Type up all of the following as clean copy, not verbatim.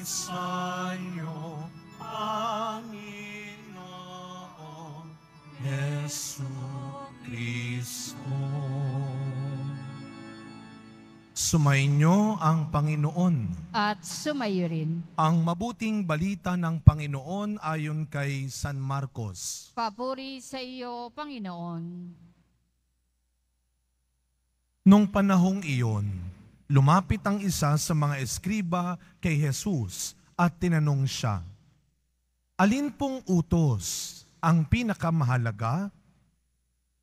sa iyo, Panginoon Jesucristo. Sumainyo ang Panginoon. At sumayo rin. Ang mabuting balita ng Panginoon ayon kay San Marcos. Papuri sa iyo, Panginoon. Nung panahong iyon, lumapit ang isa sa mga eskriba kay Jesus at tinanong siya, "Alin pong utos ang pinakamahalaga?"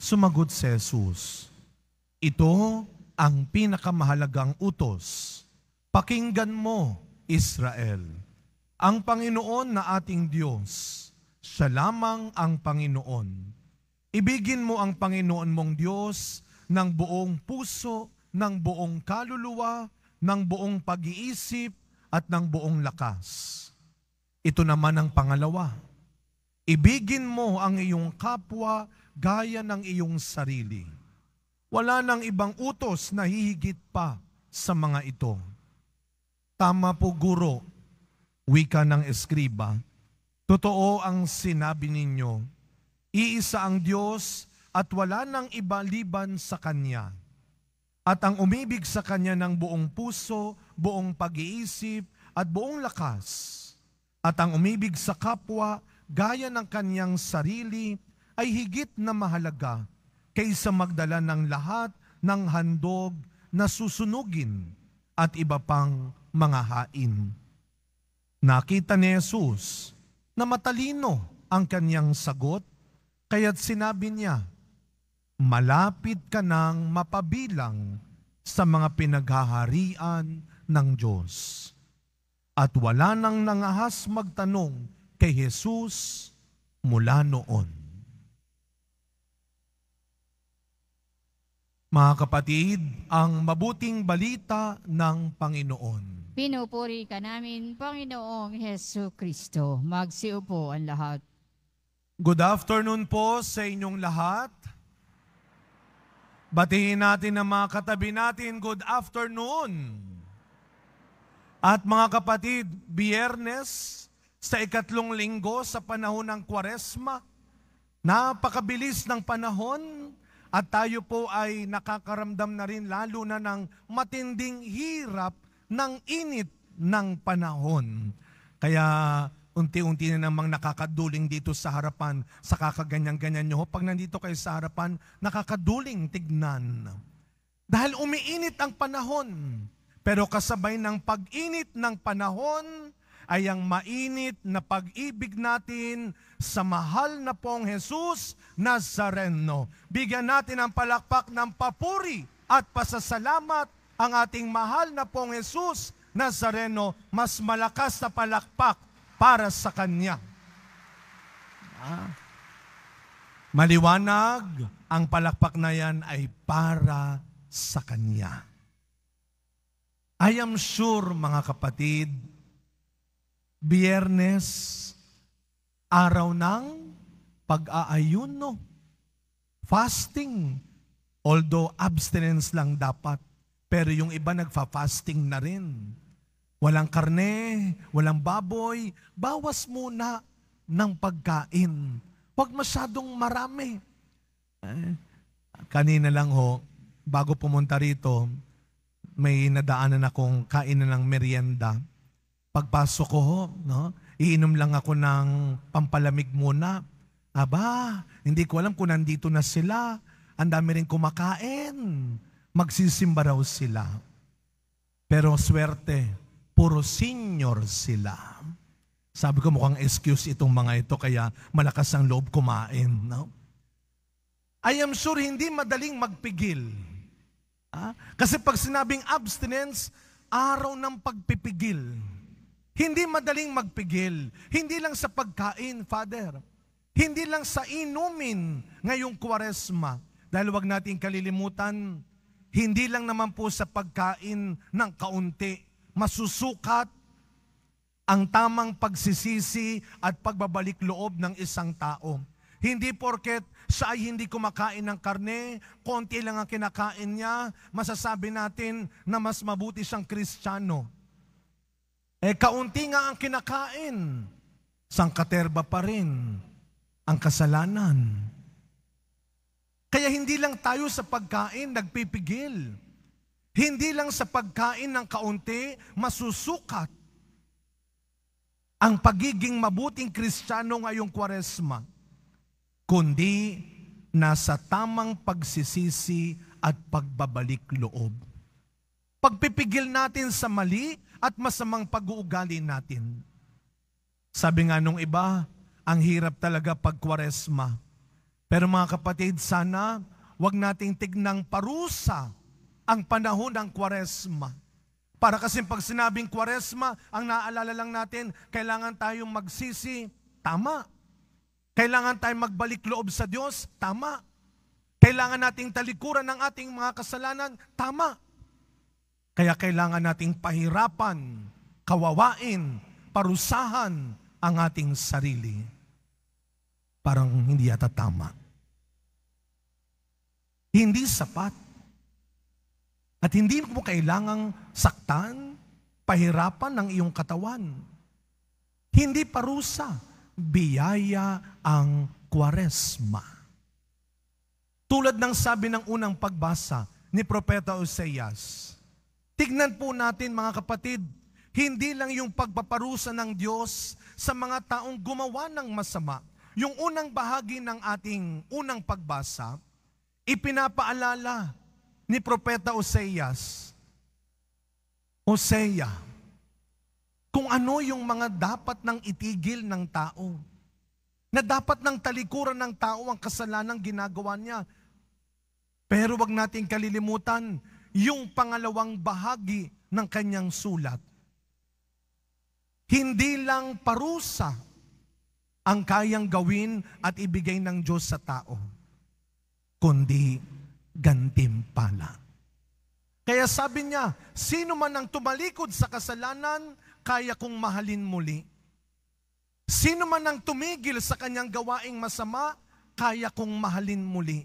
Sumagot si Jesus, "Ito ang pinakamahalagang utos. Pakinggan mo, Israel. Ang Panginoon na ating Diyos, siya lamang ang Panginoon. Ibigin mo ang Panginoon mong Diyos ng buong puso, ng buong kaluluwa, ng buong pag-iisip, at ng buong lakas. Ito naman ang pangalawa. Ibigin mo ang iyong kapwa gaya ng iyong sarili. Wala nang ibang utos na hihigit pa sa mga ito." Tama po, Guro, wika ng eskriba. Totoo ang sinabi ninyo. Iisa ang Diyos at wala nang iba liban sa Kanya. At ang umibig sa Kanya ng buong puso, buong pag-iisip at buong lakas. At ang umibig sa kapwa gaya ng kanyang sarili ay higit na mahalaga kaysa magdala ng lahat ng handog na susunugin at iba pang mga hain. Nakita ni Jesus na matalino ang kanyang sagot, kaya't sinabi niya, "Malapit ka nang mapabilang sa mga pinaghaharian ng Diyos." At wala nang nangahas magtanong kay Jesus mula noon. Mga kapatid, ang mabuting balita ng Panginoon. Pinupuri ka namin, Panginoong Jesucristo. Magsiupo ang lahat. Good afternoon po sa inyong lahat. Batiin natin ang mga katabi natin, good afternoon. At mga kapatid, Biyernes sa ikatlong linggo sa panahon ng Kwaresma, napakabilis ng panahon. At tayo po ay nakakaramdam na rin lalo na ng matinding hirap ng init ng panahon. Kaya unti-unti na namang nakakaduling dito sa harapan sa kakaganyan-ganyan nyo. Pag nandito kayo sa harapan, nakakaduling tignan. Dahil umiinit ang panahon. Pero kasabay ng pag-init ng panahon ay ang mainit na pag-ibig natin sa mahal na pong Jesus Nazareno. Bigyan natin ang palakpak ng papuri at pasasalamat ang ating mahal na pong Jesus Nazareno. Mas malakas na palakpak para sa Kanya. Maliwanag, ang palakpak na yan ay para sa Kanya. I am sure, mga kapatid, Biyernes, araw ng pag-aayuno, fasting. Although abstinence lang dapat, pero yung iba nagfa-fasting na rin. Walang karne, walang baboy, bawas muna ng pagkain. Huwag masyadong marami. Kanina lang ho, bago pumunta rito, may nadaanan akong kainan ng merienda. Pagpasok ko ho, iinom lang ako ng pampalamig muna. Aba, hindi ko alam kung nandito na sila. Ang dami rin kumakain. Magsisimba raw sila. Pero swerte, puro senior sila. Sabi ko mukhang excuse itong mga ito kaya malakas ang loob kumain. No? I am sure hindi madaling magpigil. Kasi pag sinabing abstinence, araw ng pagpipigil. Hindi madaling magpigil. Hindi lang sa pagkain, Father. Hindi lang sa inumin ngayong Kwaresma. Dahil wag natin kalilimutan, hindi lang naman po sa pagkain ng kaunti. Masusukat ang tamang pagsisisi at pagbabalik loob ng isang tao. Hindi porket siya ay hindi kumakain ng karne, konti lang ang kinakain niya, masasabi natin na mas mabuti siyang Kristiyano. Kaunti nga ang kinakain, sangkaterba pa rin ang kasalanan. Kaya hindi lang tayo sa pagkain nagpipigil. Hindi lang sa pagkain ng kaunti masusukat ang pagiging mabuting Kristiyano ngayong Kwaresma, kundi nasa tamang pagsisisi at pagbabalik loob. Pagpipigil natin sa mali at masamang pag-uugali natin. Sabi nga nung iba, ang hirap talaga pag Kwaresma. Pero mga kapatid, sana wag nating tignang parusa ang panahon ng Kwaresma. Para kasi pag sinabing Kwaresma, ang naaalala lang natin, kailangan tayong magsisi, tama. Kailangan tayong magbalik loob sa Diyos, tama. Kailangan nating talikuran ng ating mga kasalanan, tama. Kaya kailangan nating pahirapan, kawawain, parusahan ang ating sarili. Parang hindi yata tama. Hindi sapat. At hindi mo kailangang saktan, pahirapan ng iyong katawan. Hindi parusa, biyaya ang Kwaresma. Tulad ng sabi ng unang pagbasa ni Propeta Oseas, tignan po natin mga kapatid, hindi lang yung pagpaparusa ng Diyos sa mga taong gumawa ng masama. Yung unang bahagi ng ating unang pagbasa, ipinapaalala ni Propeta Oseas, Osea, kung ano yung mga dapat nang itigil ng tao, na dapat nang talikuran ng tao ang kasalanang ginagawa niya. Pero wag nating kalilimutan yung pangalawang bahagi ng kanyang sulat. Hindi lang parusa ang kayang gawin at ibigay ng Diyos sa tao, kundi gantimpala. Kaya sabi niya, sino man ang tumalikod sa kasalanan, kaya kong mahalin muli. Sino man ang tumigil sa kanyang gawaing masama, kaya kong mahalin muli.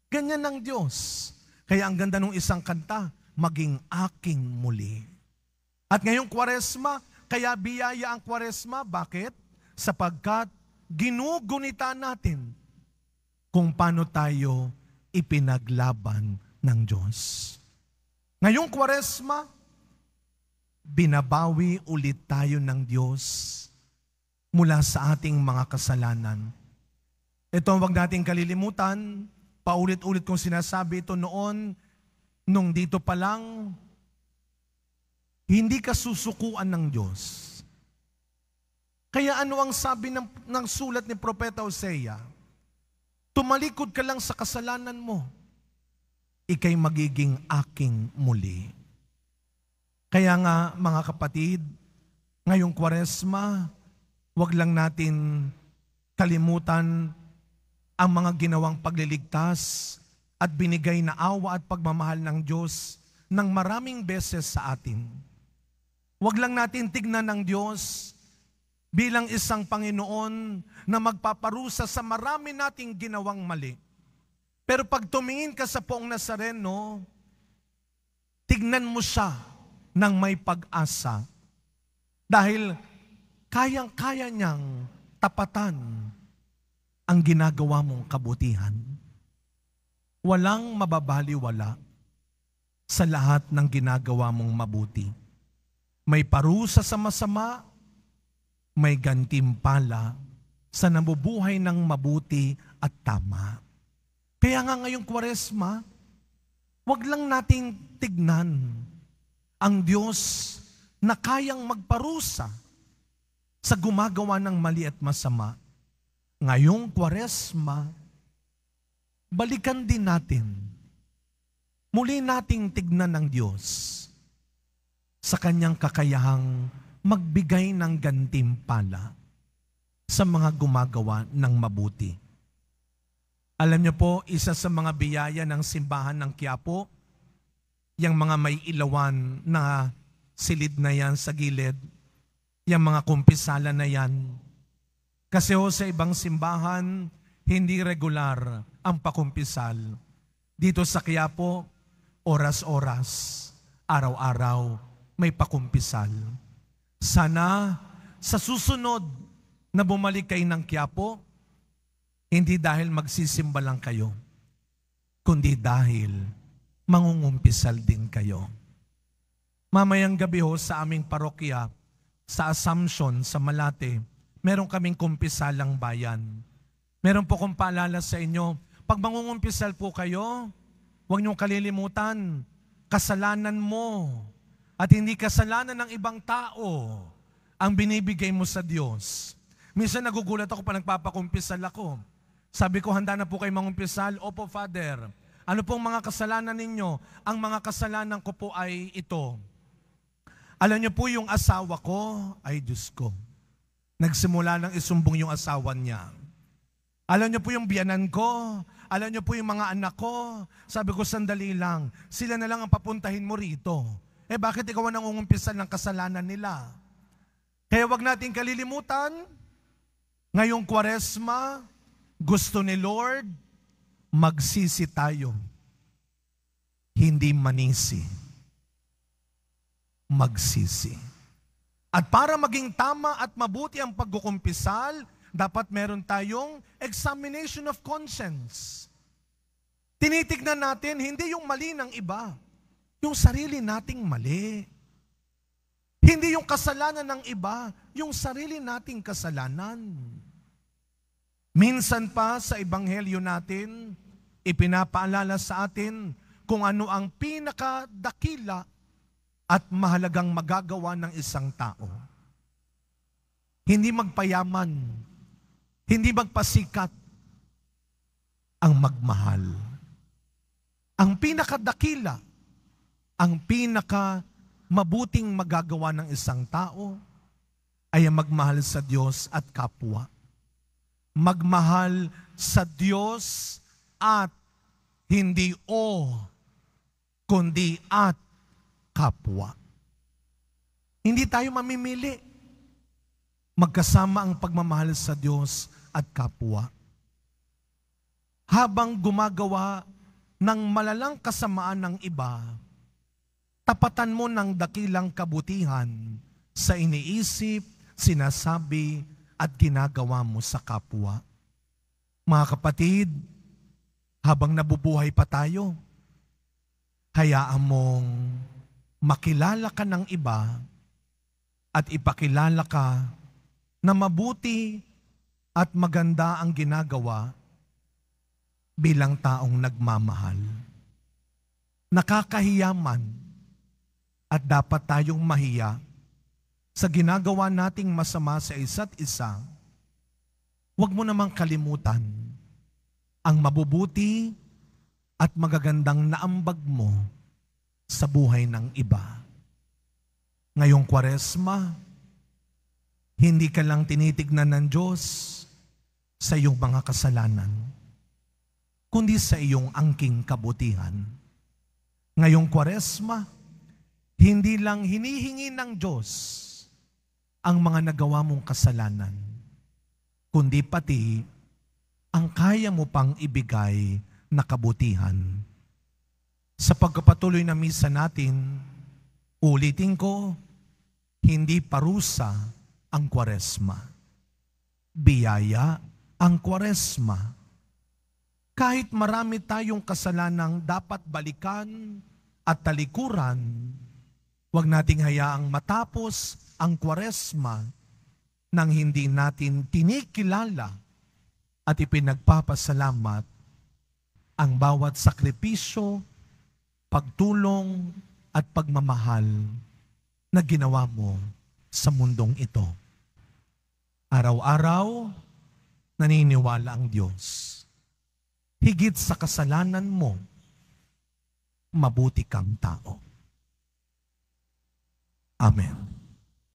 Ganyan ang Diyos. Kaya ang ganda ng isang kanta, maging aking muli. At ngayong Kwaresma, kaya biyaya ang Kwaresma. Bakit? Sapagkat ginugunita natin kung paano tayo ipinaglaban ng Diyos. Ngayong Kwaresma, binabawi ulit tayo ng Diyos mula sa ating mga kasalanan. Ito ang wag nating kalilimutan. Paulit-ulit kong sinasabi ito noon, nung dito pa lang, hindi ka susukuan ng Diyos. Kaya ano ang sabi ng sulat ni Propeta Hosea? Tumalikod ka lang sa kasalanan mo, ika'y magiging aking muli. Kaya nga mga kapatid, ngayong Kwaresma, wag lang natin kalimutan ang mga ginawang pagliligtas at binigay na awa at pagmamahal ng Diyos ng maraming beses sa atin. Wag lang natin tignan ng Diyos bilang isang Panginoon na magpaparusa sa marami nating ginawang mali. Pero pag tumingin ka sa Poong Nazareno, tignan mo siya ng may pag-asa. Dahil kayang-kaya niyang tapatan ang ginagawa mong kabutihan. Walang mababaliwala sa lahat ng ginagawa mong mabuti. May parusa sa masama, may gantimpala sa nabubuhay ng mabuti at tama. Kaya nga ngayong Kwaresma, wag lang nating tignan ang Diyos na kayang magparusa sa gumagawa ng mali at masama. Ngayong Kwaresma, balikan din natin, muli nating tignan ng Diyos sa kanyang kakayahang magbigay ng gantimpala sa mga gumagawa ng mabuti. Alam niyo po, isa sa mga biyaya ng simbahan ng Quiapo, yung mga may ilawan na silid na yan sa gilid, yung mga kumpisala na yan. Kasi sa ibang simbahan, hindi regular ang pakumpisal. Dito sa Quiapo, oras-oras, araw-araw, may pakumpisal. Sana sa susunod na bumalik kayo ng Quiapo, hindi dahil magsisimba lang kayo, kundi dahil mangungumpisal din kayo. Mamayang gabi ho sa aming parokya, sa Assumption, sa Malate, meron kaming kumpisalang bayan. Meron po kong paalala sa inyo, pag mangungumpisal po kayo, huwag niyong kalilimutan, kasalanan mo at hindi kasalanan ng ibang tao ang binibigay mo sa Diyos. Minsan nagugulat ako pa nagpapakumpisal ako. Sabi ko, handa na po kayo mangumpisal? Opo, Father. Ano pong mga kasalanan ninyo? Ang mga kasalanan ko po ay ito. Alam niyo po yung asawa ko, ay Diyos ko, nagsimula nang isumbong yung asawa niya. Alam niyo po yung biyanan ko, alam niyo po yung mga anak ko. Sabi ko, sandali lang, sila na lang ang papuntahin mo rito. Bakit ikaw ang nangungumpisal ng kasalanan nila? Kaya wag natin kalilimutan, ngayong Kwaresma, gusto ni Lord, magsisi tayo. Hindi manisi. Magsisi. At para maging tama at mabuti ang pagkukumpisal, dapat meron tayong examination of conscience. Tinitignan natin, hindi yung mali ng iba, yung sarili nating mali. Hindi yung kasalanan ng iba, yung sarili nating kasalanan. Minsan pa sa ebanghelyo natin, ipinapaalala sa atin kung ano ang pinakadakila at mahalagang magagawa ng isang tao. Hindi magpayaman, hindi magpasikat, ang magmahal. Ang pinakadakila, ang pinakamabuting magagawa ng isang tao ay ang magmahal sa Diyos at kapwa. Magmahal sa Diyos at hindi kundi at kapwa. Hindi tayo mamimili. Magkasama ang pagmamahal sa Diyos at kapwa. Habang gumagawa ng malalang kasamaan ng iba, tapatan mo ng dakilang kabutihan sa iniisip, sinasabi, at ginagawa mo sa kapwa. Mga kapatid, habang nabubuhay pa tayo, hayaan mong makilala ka ng iba at ipakilala ka na mabuti at maganda ang ginagawa bilang taong nagmamahal. Nakakahiyaman at dapat tayong mahiya sa ginagawa nating masama sa isa't isa. Huwag mo namang kalimutan ang mabubuti at magagandang naambag mo sa buhay ng iba. Ngayong Kwaresma, hindi ka lang tinitignan ng Diyos sa iyong mga kasalanan, kundi sa iyong angking kabutihan. Ngayong Kwaresma, hindi lang hinihingi ng Diyos ang mga nagawa mong kasalanan, kundi pati ang kaya mo pang ibigay na kabutihan. Sa pagkapatuloy na misa natin, ulitin ko, hindi parusa ang Kwaresma. Biyaya ang Kwaresma. Kahit marami tayong kasalanang dapat balikan at talikuran, huwag nating hayaang matapos ang Kwaresma nang hindi natin tinikilala at ipinagpapasalamat ang bawat sakripisyo, pagtulong at pagmamahal na ginawa mo sa mundong ito. Araw-araw, naniniwala ang Diyos. Higit sa kasalanan mo, mabuti kang tao. Amen.